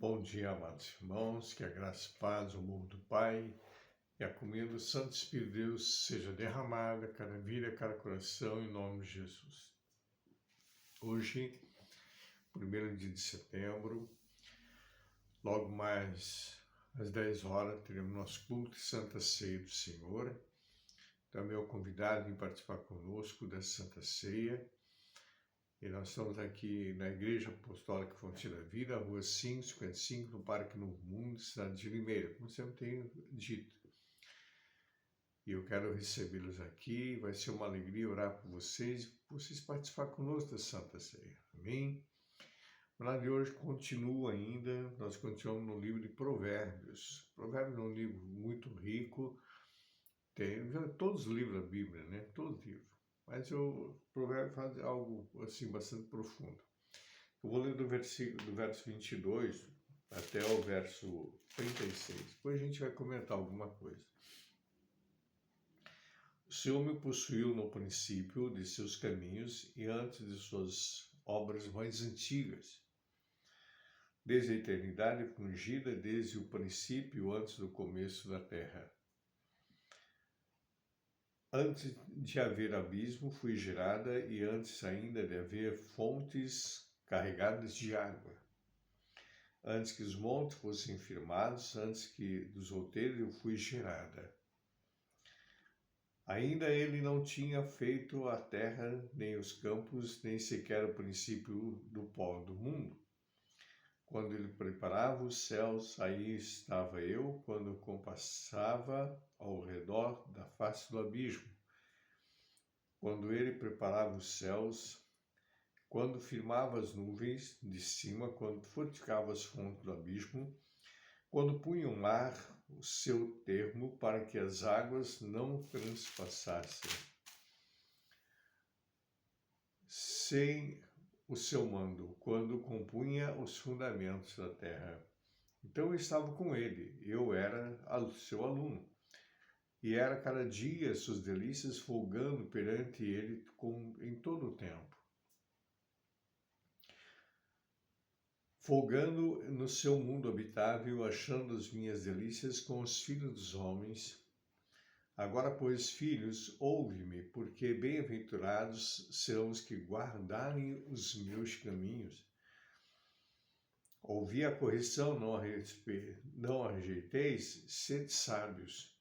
Bom dia, amados irmãos, que a graça e paz, o amor do Pai e a comunhão do Santo Espírito de Deus seja derramada a cada vida, a cada coração, em nome de Jesus. Hoje, 1º dia de setembro, logo mais às 10 horas, teremos nosso culto de Santa Ceia do Senhor. Também é o convidado em participar conosco da Santa Ceia. E nós estamos aqui na Igreja Apostólica Fonte da Vida, Rua 555, no Parque Novo Mundo, cidade de Limeira, como sempre tenho dito. E eu quero recebê-los aqui, vai ser uma alegria orar por vocês participar conosco da Santa Ceia. Amém? O plano de hoje continua ainda, nós continuamos no livro de Provérbios. Provérbios é um livro muito rico, tem todos os livros da Bíblia, né? Todos os livros. Mas o provérbio faz algo assim bastante profundo. Eu vou ler do verso 22 até o verso 36. Depois a gente vai comentar alguma coisa. O Senhor me possuiu no princípio de seus caminhos e antes de suas obras mais antigas. Desde a eternidade fungida, desde o princípio, antes do começo da terra. Antes de haver abismo, fui gerada, e antes ainda de haver fontes carregadas de água. Antes que os montes fossem firmados, antes que dos outeiros eu fui gerada. Ainda ele não tinha feito a terra, nem os campos, nem sequer o princípio do pó do mundo. Quando ele preparava os céus, aí estava eu, quando compassava ao redor da face do abismo. Quando ele preparava os céus, quando firmava as nuvens de cima, quando fortificava as fontes do abismo, quando punha o mar o seu termo para que as águas não transpassassem, sem o seu mando, quando compunha os fundamentos da terra. Então eu estava com ele, eu era seu aluno, e era cada dia suas delícias, folgando perante ele em todo o tempo. Folgando no seu mundo habitável, achando as minhas delícias com os filhos dos homens. Agora, pois, filhos, ouve-me, porque bem-aventurados serão os que guardarem os meus caminhos. Ouvi a correção, não a rejeiteis, sede sábios.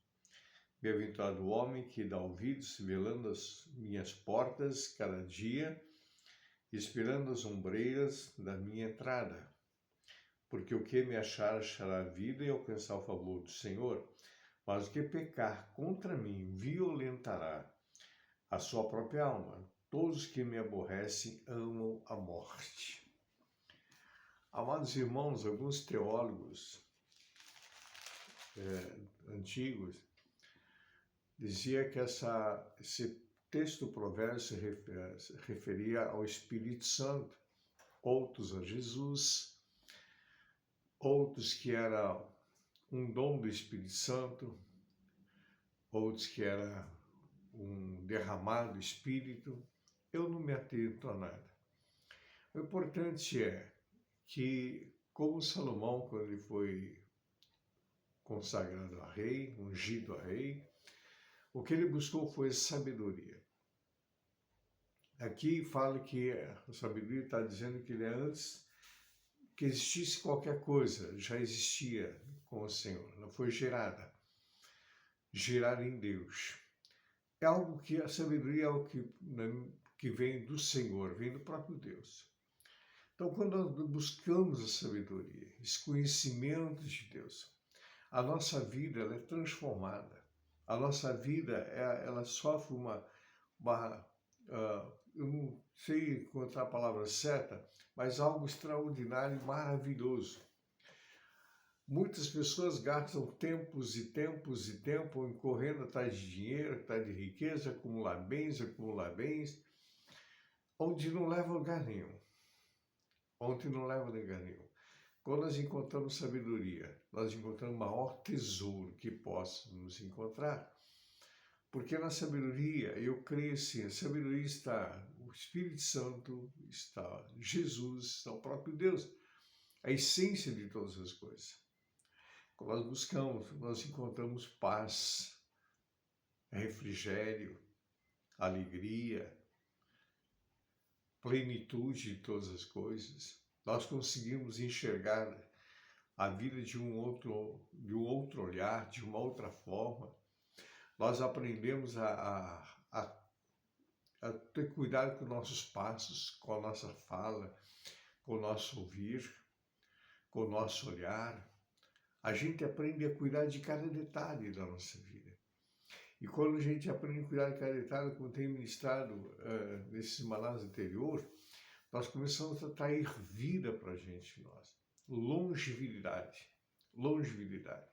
Bem-aventurado o homem que dá ouvidos, velando as minhas portas cada dia, esperando as ombreiras da minha entrada. Porque o que me achar, achará vida e alcançar o favor do Senhor. Mas o que pecar contra mim, violentará a sua própria alma. Todos os que me aborrecem amam a morte. Amados irmãos, alguns teólogos antigos diziam que esse texto do provérbio se referia ao Espírito Santo, outros a Jesus, outros que era um dom do Espírito Santo, outros que era um derramado Espírito. Eu não me atento a nada. O importante é que, como Salomão, quando ele foi consagrado a rei, ungido a rei, o que ele buscou foi sabedoria. Aqui fala que a sabedoria está dizendo que ele antes que existisse qualquer coisa, já existia com o Senhor, ela foi gerada em Deus. É algo que a sabedoria é algo que vem do Senhor, vem do próprio Deus. Então, quando nós buscamos a sabedoria, esse conhecimento de Deus, a nossa vida ela é transformada. A nossa vida ela sofre eu não sei encontrar a palavra certa, mas algo extraordinário e maravilhoso. Muitas pessoas gastam tempos e tempos e tempo em correndo atrás de dinheiro, atrás de riqueza, acumular bens, onde não leva a lugar nenhum. Quando nós encontramos sabedoria, nós encontramos o maior tesouro que possamos encontrar. Porque na sabedoria, eu creio assim, a sabedoria está o Espírito Santo, está Jesus, está o próprio Deus. a essência de todas as coisas. Quando nós buscamos, nós encontramos paz, refrigério, alegria, plenitude de todas as coisas. Nós conseguimos enxergar a vida de um outro olhar, de uma outra forma. Nós aprendemos a ter cuidado com nossos passos, com a nossa fala, com o nosso ouvir, com o nosso olhar. A gente aprende a cuidar de cada detalhe da nossa vida. E quando a gente aprende a cuidar de cada detalhe, como tem ministrado nesses semanas anteriores, nós começamos a atrair vida para a gente, nós. Longevidade. Longevidade.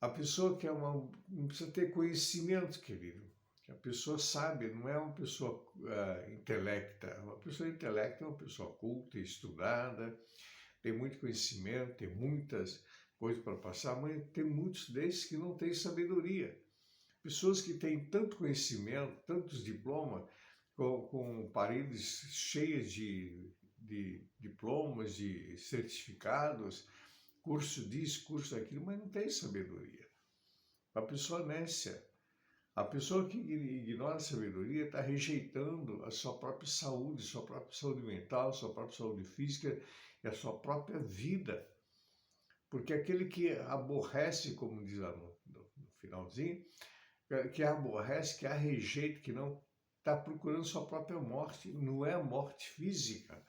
A pessoa que não precisa ter conhecimento, querido. A pessoa sábia não é uma pessoa intelecta. Uma pessoa intelecta é uma pessoa culta, estudada, tem muito conhecimento, tem muitas coisas para passar, mas tem muitos desses que não têm sabedoria. Pessoas que têm tanto conhecimento, tantos diplomas, com paredes cheias de diplomas, de certificados, curso disso, curso daquilo, mas não tem sabedoria. A pessoa nécia, a pessoa que ignora a sabedoria está rejeitando a sua própria saúde mental, a sua própria saúde física e a sua própria vida. Porque aquele que aborrece, como diz lá no finalzinho, que aborrece, que a rejeita, que não está procurando sua própria morte, não é a morte física,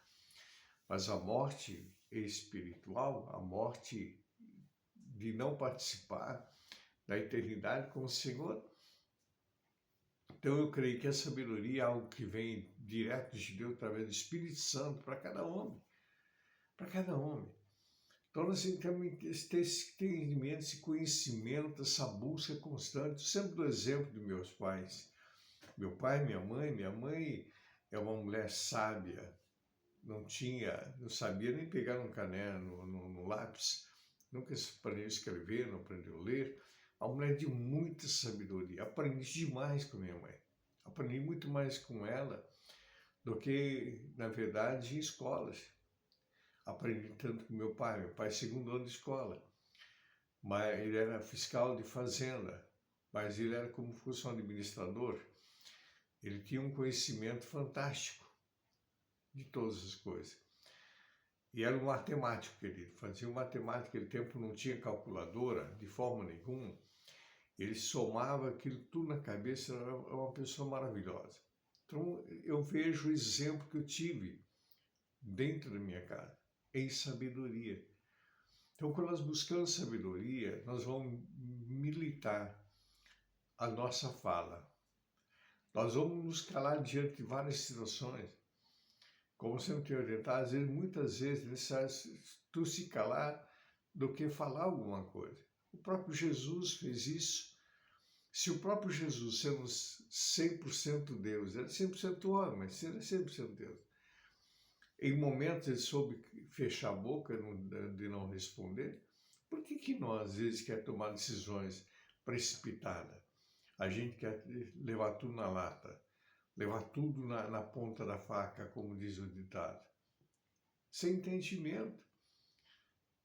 mas a morte espiritual, a morte de não participar da eternidade com o Senhor. Então eu creio que a sabedoria é algo que vem direto de Deus através do Espírito Santo para cada homem. Para cada homem. Então nós temos que ter esse entendimento, esse conhecimento, essa busca constante. Eu sempre dou exemplo dos meus pais. Meu pai, minha mãe é uma mulher sábia, não sabia nem pegar um caderno, no lápis, nunca aprendeu a escrever, não aprendeu a ler. Uma mulher de muita sabedoria. Aprendi demais com minha mãe. Aprendi muito mais com ela do que, na verdade, em escolas. Aprendi tanto com meu pai é segundo ano de escola, mas ele era fiscal de fazenda, mas ele era como se fosse um administrador. Ele tinha um conhecimento fantástico de todas as coisas. E era um matemático, querido. Fazia matemática, naquele tempo não tinha calculadora de forma nenhuma. Ele somava aquilo tudo na cabeça, era uma pessoa maravilhosa. Então eu vejo o exemplo que eu tive dentro da minha casa, em sabedoria. Então quando nós buscamos sabedoria, nós vamos militar a nossa fala. Nós vamos nos calar diante de várias situações. Como sempre tenho orientado, muitas vezes é necessário tu se calar do que falar alguma coisa. O próprio Jesus fez isso. Se o próprio Jesus, sendo 100% Deus, era 100% homem, mas era 100% Deus. Em momentos ele soube fechar a boca de não responder. Por que nós, às vezes, quer tomar decisões precipitadas? A gente quer levar tudo na lata, levar tudo na ponta da faca, como diz o ditado. Sem entendimento.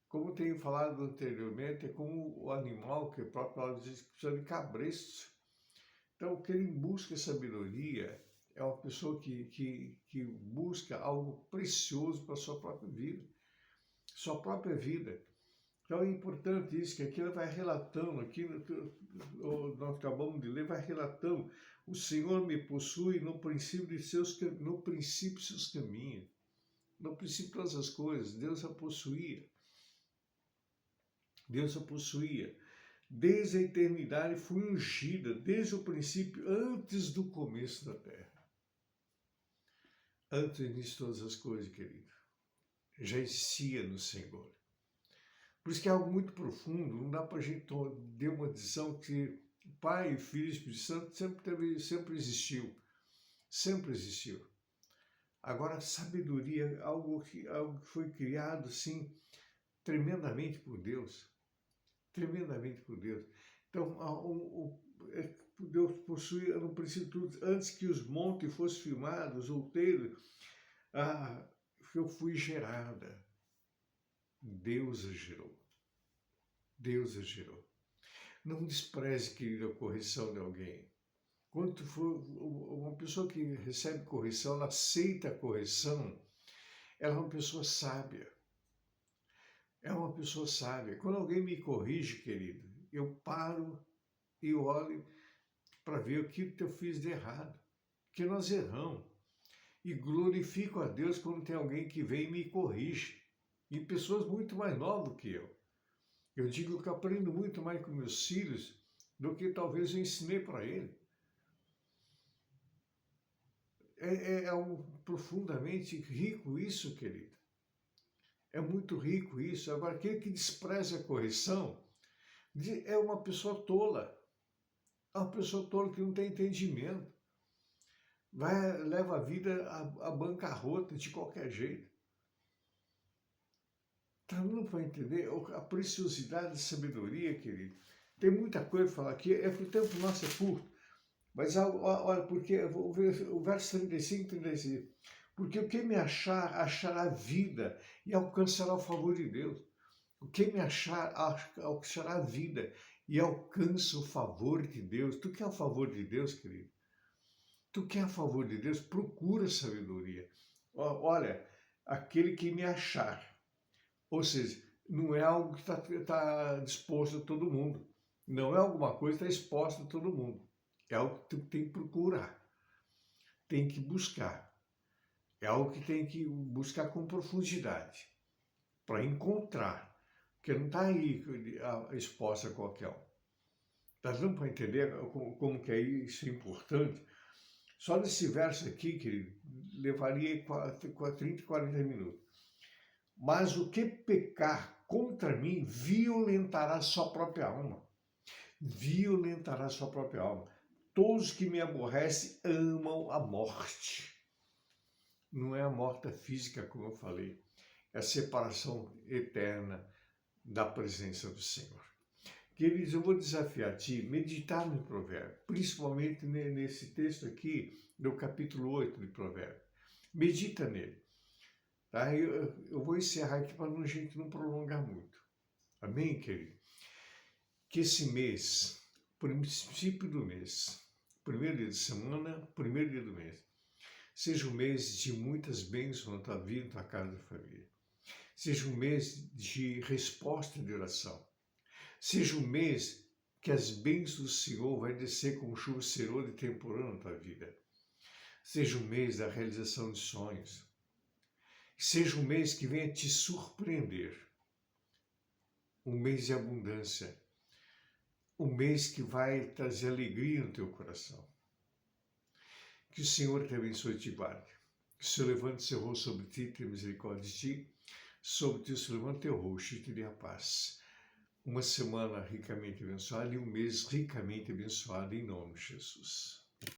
Como tenho falado anteriormente, é como o animal que o próprio Paulo diz que precisa de cabresto. Então, quem busca sabedoria é uma pessoa que busca algo precioso para a sua própria vida. Sua própria vida. Então é importante isso, que aqui ela vai relatando, aqui nós acabamos de ler, vai relatando, o Senhor me possui no princípio seus caminhos. No princípio todas as coisas, Deus a possuía. Deus a possuía. Desde a eternidade foi ungida, desde o princípio, antes do começo da terra. Antes do início de todas as coisas, querido. Já existia no Senhor. Por isso que é algo muito profundo, não dá para a gente ter uma decisão que Pai, Filho e Espírito Santo sempre existiu. Sempre existiu. Agora, a sabedoria é algo que foi criado, sim, tremendamente por Deus. Tremendamente por Deus. Então, Deus possuía no princípio tudo, antes que os montes fossem firmados, outeiros, eu fui gerada. Deus a gerou. Deus a gerou. Não despreze, querido, a correção de alguém. Quando for uma pessoa que recebe correção, ela aceita a correção, ela é uma pessoa sábia. É uma pessoa sábia. Quando alguém me corrige, querido, eu paro e olho para ver o que eu fiz de errado. Porque nós erramos. E glorifico a Deus quando tem alguém que vem e me corrige. E pessoas muito mais novas do que eu. Eu digo que aprendo muito mais com meus filhos do que talvez eu ensinei para ele. É algo profundamente rico isso, querido. É muito rico isso. Agora, aquele que despreza a correção é uma pessoa tola. É uma pessoa tola que não tem entendimento. Leva a vida à bancarrota de qualquer jeito. Está dando para entender a preciosidade da sabedoria, querido? Tem muita coisa para falar aqui. O tempo nosso é curto. Mas olha, porque o verso 35 e 36. Porque o que me achar, achará vida e alcançará o favor de Deus. O que me achar, achará vida e alcança o favor de Deus. Tu quer o favor de Deus, querido? Tu quer o favor de Deus? Procura sabedoria. Olha, aquele que me achar. Ou seja, não é algo que está disposto a todo mundo. Não é alguma coisa que está exposta a todo mundo. É algo que tu tem que procurar. Tem que buscar. É algo que tem que buscar com profundidade. Para encontrar. Porque não está aí exposta a qualquer um. Está dando para entender como que é isso importante? Só nesse verso aqui, querido, levaria 30, 40 minutos. Mas o que pecar contra mim violentará sua própria alma. Violentará sua própria alma. Todos que me aborrecem amam a morte. Não é a morte física, como eu falei. É a separação eterna da presença do Senhor. Queridos, eu vou desafiar a ti meditar no provérbio, principalmente nesse texto aqui, do capítulo 8 de provérbio. Medita nele. Tá? Eu vou encerrar aqui para a gente não prolongar muito. Amém, querido? Que esse mês, princípio do mês, primeiro dia de semana, primeiro dia do mês, seja um mês de muitas bênçãos na tua vida, na tua casa e família. Seja um mês de resposta de oração. Seja um mês que as bênçãos do Senhor vai descer como chuva serôdia e temporã na tua vida. Seja um mês da realização de sonhos. Seja um mês que venha te surpreender. Um mês de abundância. Um mês que vai trazer alegria no teu coração. Que o Senhor te abençoe e te guarde. Que o Senhor levante seu rosto sobre ti, tenha misericórdia de ti. Sobre ti o Senhor levante teu rosto e te dê a paz. Uma semana ricamente abençoada e um mês ricamente abençoado em nome de Jesus.